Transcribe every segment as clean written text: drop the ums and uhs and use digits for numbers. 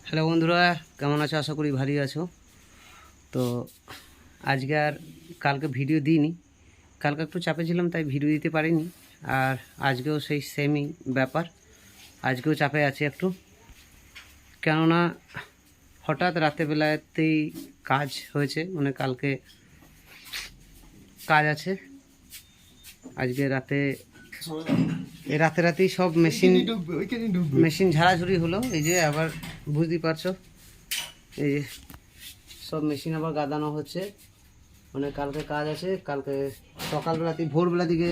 Hello বন্ধুরা, কেমন আছো? আশা করি ভালোই আছো। তো আজকে আর কালকে ভিডিও দিইনি, কালকে একটু চাপে ছিলাম তাই ভিডিও দিতে পারিনি। আর আজকেও সেই সেমই ব্যাপার, আজকেও চাপে আছি একটু, কেননা হঠাৎ রাতেবেলাতেই কাজ হয়েছে, মানে কালকে কাজ আছে। আজকে রাতেই সব মেশিন ঝাড়াঝুড়ি হলো। এই যে আবার বুঝতেই পারছো, এই যে সব মেশিন আবার গাদানো হচ্ছে, মানে কালকে কাজ আছে। কালকে সকালবেলাতেই ভোরবেলা দিকে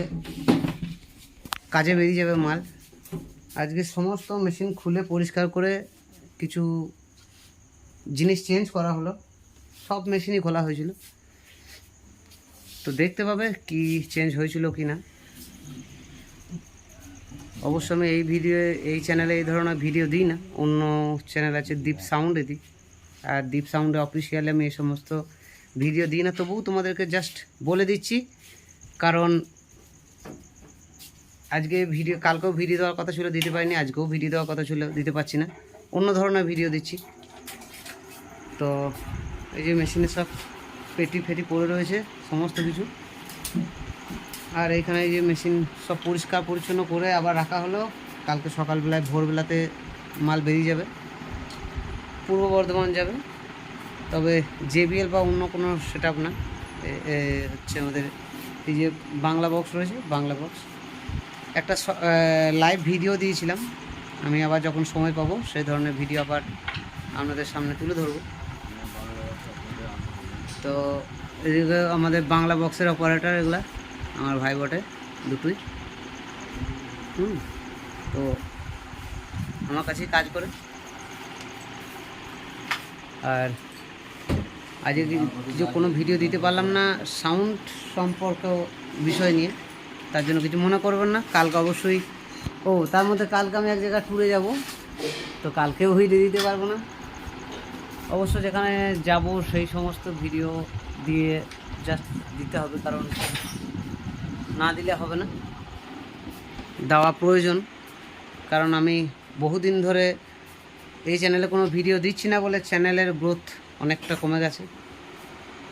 কাজে বেরিয়ে যাবে মাল। আজকে সমস্ত মেশিন খুলে পরিষ্কার করে কিছু জিনিস চেঞ্জ করা হলো, সব মেশিনই খোলা হয়েছিল। তো দেখতে পাবে কি চেঞ্জ হয়েছিল কি না। অবশ্য আমি এই চ্যানেলে এই ধরনের ভিডিও দিই না, অন্য চ্যানেল আছে দীপ সাউন্ডে দিই। আর দীপ সাউন্ডে অফিসিয়ালি আমি এই সমস্ত ভিডিও দিই না, তবুও তোমাদেরকে জাস্ট বলে দিচ্ছি। কারণ আজকে কালকেও ভিডিও দেওয়ার কথা ছিল, দিতে পারিনি। আজকেও ভিডিও দেওয়ার কথা ছিল, দিতে পারছি না। অন্য ধরনের ভিডিও দিচ্ছি। তো এই যে মেশিনে সব পেটি পড়ে রয়েছে সমস্ত কিছু। আর এইখানে এই যে মেশিন সব পরিষ্কার পরিচ্ছন্ন করে আবার রাখা হলো। কালকে সকালবেলায় ভোরবেলাতে মাল বেরিয়ে যাবে, পূর্ব বর্ধমান যাবে। তবে জেবিএল বা অন্য কোনো সেট আপ না, হচ্ছে আমাদের এই যে বাংলা বক্স রয়েছে, বাংলা বক্স। একটা লাইভ ভিডিও দিয়েছিলাম, আমি আবার যখন সময় পাবো সেই ধরনের ভিডিও আবার আপনাদের সামনে তুলে ধরবো। তো এদিকে আমাদের বাংলা বক্সের অপারেটর, এগুলা আমার ভাই বটে দুটোই। তো আমার কাছেই কাজ করে। আর আজকে কিছু কোনো ভিডিও দিতে পারলাম না সাউন্ড সম্পর্ক বিষয় নিয়ে, তার জন্য কিছু মনে করবেন না। কালকে অবশ্যই তার মধ্যে কালকে আমি এক জায়গায় ট্যুরে যাব, তো কালকেও ভিডিও দিতে পারবো না। অবশ্য যেখানে যাব সেই সমস্ত ভিডিও দিয়ে জাস্ট দিতে হবে, কারণ না দিলে হবে না, দেওয়া প্রয়োজন। কারণ আমি বহুদিন ধরে এই চ্যানেলে কোনো ভিডিও দিচ্ছি না বলে চ্যানেলের গ্রোথ অনেকটা কমে গেছে।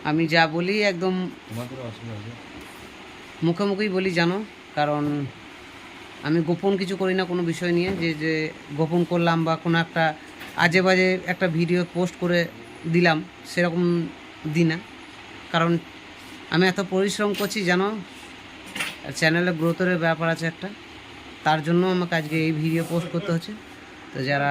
আমি যা বলি একদম মুখে মুখেই বলি, জানো। কারণ আমি গোপন কিছু করি না কোনো বিষয় নিয়ে, যে গোপন করলাম বা কোনো একটা আজে বাজে একটা ভিডিও পোস্ট করে দিলাম, সেরকম দিই না। কারণ আমি এত পরিশ্রম করছি, জানো, চ্যানেলে গ্রোথের ব্যাপার আছে একটা, তার জন্য আমাকে আজকে এই ভিডিও পোস্ট করতে হচ্ছে। তো যারা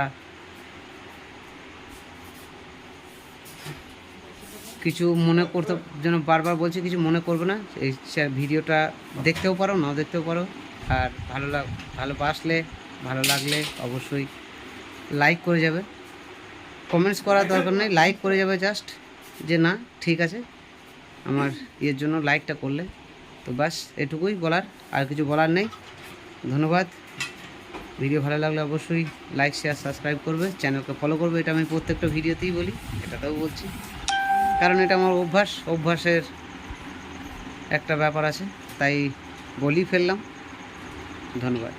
কিছু মনে করতে, যেন বারবার বলছি, কিছু মনে করবে না। এই ভিডিওটা দেখতেও পারো, নাও দেখতেও পারো। আর ভালোবাসলে, ভালো লাগলে অবশ্যই লাইক করে যাবে। কমেন্টস করার দরকার নেই, লাইক করে যাবে জাস্ট, যে না ঠিক আছে আমার এর জন্য লাইকটা করলে। তো বাস এটুকুই বলার, আর কিছু বলার নেই। ধন্যবাদ। ভিডিও ভালো লাগলে অবশ্যই লাইক, শেয়ার, সাবস্ক্রাইব করবে, চ্যানেলকে ফলো করবে। এটা আমি প্রত্যেকটা ভিডিওতেই বলি, এটাতেও বলছি, কারণ এটা আমার অভ্যাসের একটা ব্যাপার আছে, তাই বলি ফেললাম। ধন্যবাদ।